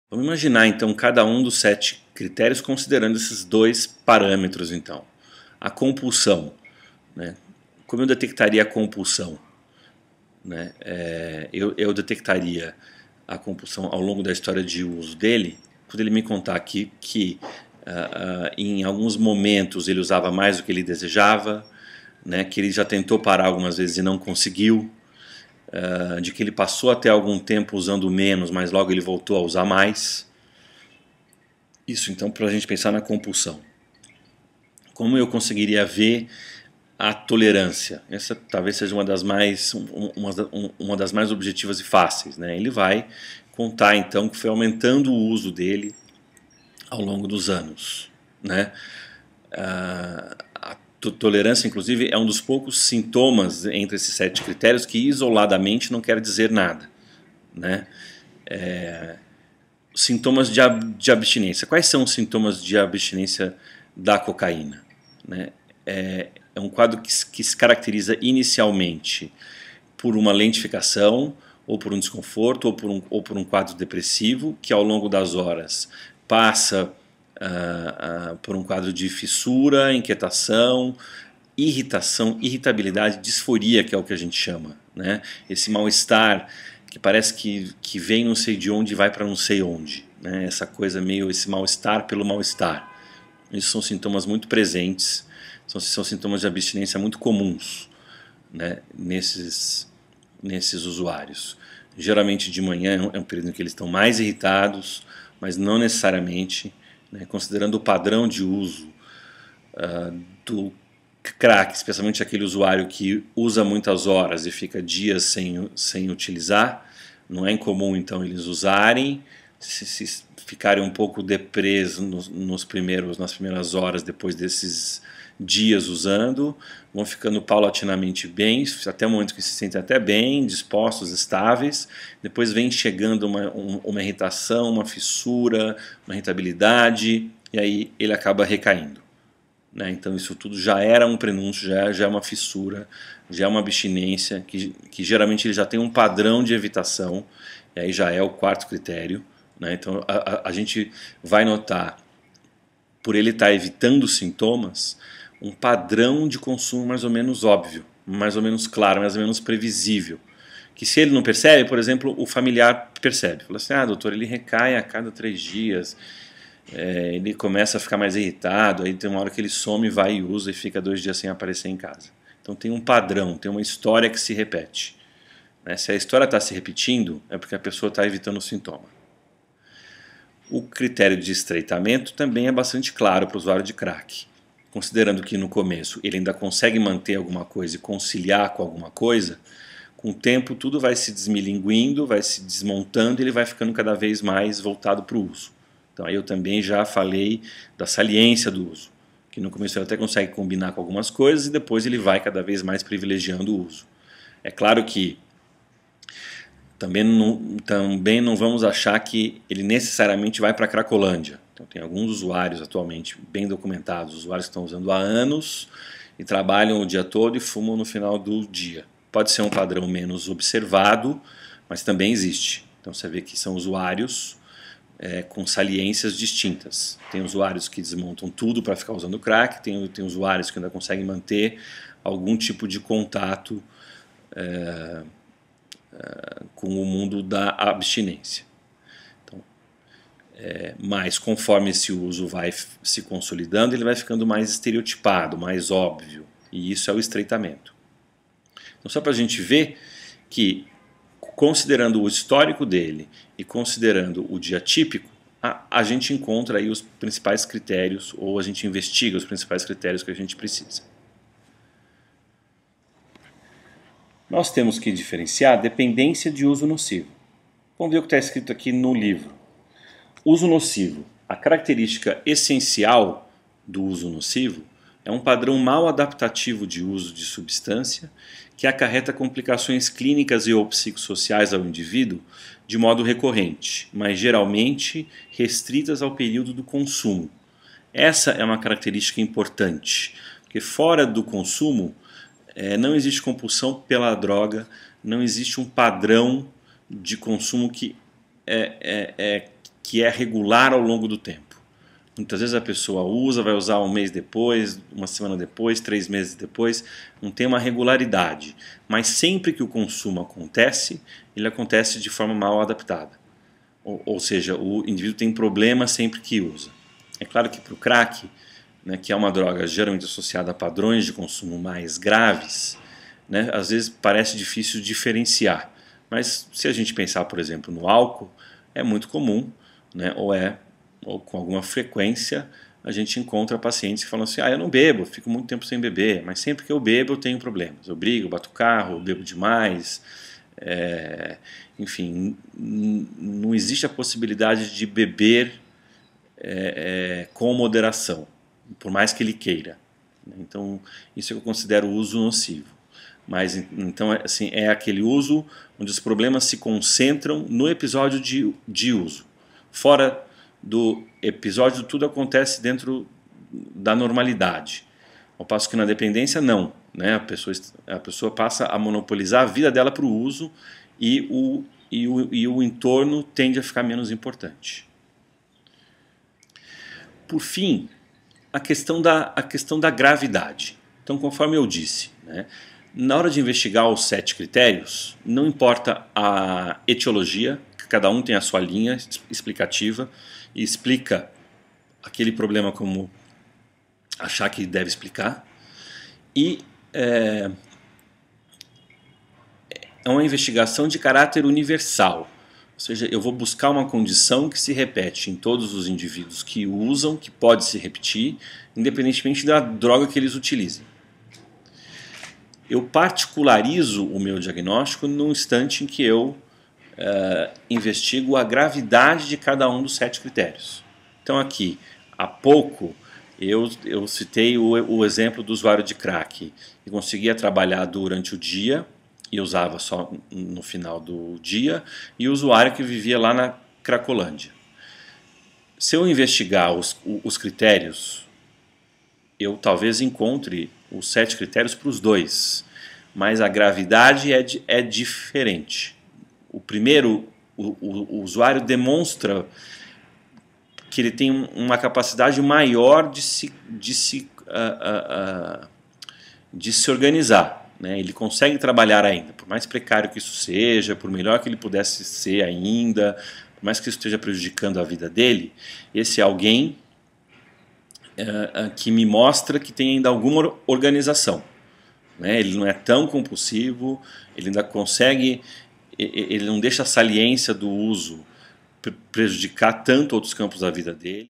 Vamos imaginar então cada um dos 7 critérios considerando esses 2 parâmetros então. A compulsão, né? Como eu detectaria a compulsão? Né? Eu detectaria a compulsão ao longo da história de uso dele, quando ele me contar aqui que em alguns momentos ele usava mais do que ele desejava, né? Que ele já tentou parar algumas vezes e não conseguiu, de que ele passou até algum tempo usando menos, mas logo ele voltou a usar mais. Isso então para a gente pensar na compulsão. Como eu conseguiria ver a tolerância? Essa talvez seja uma das mais objetivas e fáceis, né? Ele vai contar então que foi aumentando o uso dele ao longo dos anos, né? A tolerância, inclusive, é um dos poucos sintomas entre esses 7 critérios que isoladamente não quer dizer nada, né? Sintomas de abstinência. Quais são os sintomas de abstinência da cocaína? Né? É um quadro que se caracteriza inicialmente por uma lentificação, ou por um desconforto, ou por um quadro depressivo, que ao longo das horas passa por um quadro de fissura, inquietação, irritação, irritabilidade, disforia, que é o que a gente chama. Né? Esse mal-estar que parece que vem não sei de onde e vai para não sei onde. Né? Essa coisa meio, esse mal-estar pelo mal-estar. Isso são sintomas muito presentes, são sintomas de abstinência muito comuns, né, nesses usuários. Geralmente de manhã é um período em que eles estão mais irritados, mas não necessariamente, né, considerando o padrão de uso do crack, especialmente aquele usuário que usa muitas horas e fica dias sem utilizar. Não é incomum então eles usarem, se ficarem um pouco deprês nas primeiras horas depois desses dias usando, vão ficando paulatinamente bem, até o momento que se sentem até bem, dispostos, estáveis. Depois vem chegando uma irritação, uma fissura, uma irritabilidade, e aí ele acaba recaindo. Né? Então isso tudo já era um prenúncio, já é uma fissura, já é uma abstinência, que geralmente ele já tem um padrão de evitação, e aí já é o 4º critério. Né? Então a gente vai notar, por ele estar evitando sintomas, um padrão de consumo mais ou menos óbvio, mais ou menos claro, mais ou menos previsível. Que se ele não percebe, por exemplo, o familiar percebe. Fala assim, doutor, ele recai a cada 3 dias, ele começa a ficar mais irritado, aí tem uma hora que ele some, vai e usa e fica 2 dias sem aparecer em casa. Então tem um padrão, tem uma história que se repete. Né? Se a história está se repetindo, é porque a pessoa está evitando o sintoma. O critério de estreitamento também é bastante claro para o usuário de crack. Considerando que no começo ele ainda consegue manter alguma coisa e conciliar com alguma coisa, com o tempo tudo vai se desmilinguindo, vai se desmontando e ele vai ficando cada vez mais voltado para o uso. Então aí eu também já falei da saliência do uso, que no começo ele até consegue combinar com algumas coisas e depois ele vai cada vez mais privilegiando o uso. É claro que também não vamos achar que ele necessariamente vai para a Cracolândia. Então tem alguns usuários atualmente bem documentados, usuários que estão usando há anos e trabalham o dia todo e fumam no final do dia. Pode ser um padrão menos observado, mas também existe. Então você vê que são usuários com saliências distintas. Tem usuários que desmontam tudo para ficar usando crack, tem usuários que ainda conseguem manter algum tipo de contato com o mundo da abstinência. Então, mas conforme esse uso vai se consolidando, ele vai ficando mais estereotipado, mais óbvio, e isso é o estreitamento. Então, só para a gente ver que, considerando o histórico dele e considerando o dia típico, a gente encontra aí os principais critérios, ou a gente investiga os principais critérios que a gente precisa. Nós temos que diferenciar dependência de uso nocivo. Vamos ver o que está escrito aqui no livro. Uso nocivo. A característica essencial do uso nocivo é um padrão mal adaptativo de uso de substância que acarreta complicações clínicas e ou psicossociais ao indivíduo de modo recorrente, mas geralmente restritas ao período do consumo. Essa é uma característica importante, porque fora do consumo não existe compulsão pela droga, não existe um padrão de consumo que é regular ao longo do tempo. Muitas vezes a pessoa usa, vai usar um mês depois, uma semana depois, 3 meses depois, não tem uma regularidade. Mas sempre que o consumo acontece, ele acontece de forma mal adaptada. Ou seja, o indivíduo tem problema sempre que usa. É claro que para o crack, né, que é uma droga geralmente associada a padrões de consumo mais graves, né, às vezes parece difícil diferenciar. Mas se a gente pensar, por exemplo, no álcool, é muito comum, né, ou com alguma frequência, a gente encontra pacientes que falam assim, eu não bebo, fico muito tempo sem beber, mas sempre que eu bebo eu tenho problemas. Eu brigo, bato o carro, eu bebo demais, enfim, não existe a possibilidade de beber com moderação, por mais que ele queira. Então, isso eu considero o uso nocivo. Mas, então, assim, é aquele uso onde os problemas se concentram no episódio de uso. Fora do episódio, tudo acontece dentro da normalidade. Ao passo que na dependência, não. Né? A pessoa passa a monopolizar a vida dela para o uso e o entorno tende a ficar menos importante. Por fim, a questão da gravidade. Então, conforme eu disse, né, na hora de investigar os 7 critérios, não importa a etiologia, cada um tem a sua linha explicativa e explica aquele problema como achar que deve explicar. E é uma investigação de caráter universal. Ou seja, eu vou buscar uma condição que se repete em todos os indivíduos que usam, que pode se repetir, independentemente da droga que eles utilizem. Eu particularizo o meu diagnóstico no instante em que eu investigo a gravidade de cada um dos 7 critérios. Então aqui, há pouco, eu citei o exemplo do usuário de crack. Eu conseguia trabalhar durante o dia e usava só no final do dia, e o usuário que vivia lá na Cracolândia. Se eu investigar os critérios, eu talvez encontre os 7 critérios para os dois, mas a gravidade é diferente. O primeiro, o usuário demonstra que ele tem uma capacidade maior de se organizar. Né? Ele consegue trabalhar ainda, por mais precário que isso seja, por melhor que ele pudesse ser ainda, por mais que isso esteja prejudicando a vida dele, esse alguém que me mostra que tem ainda alguma organização. Né? Ele não é tão compulsivo, ele ainda consegue, ele não deixa a saliência do uso prejudicar tanto outros campos da vida dele.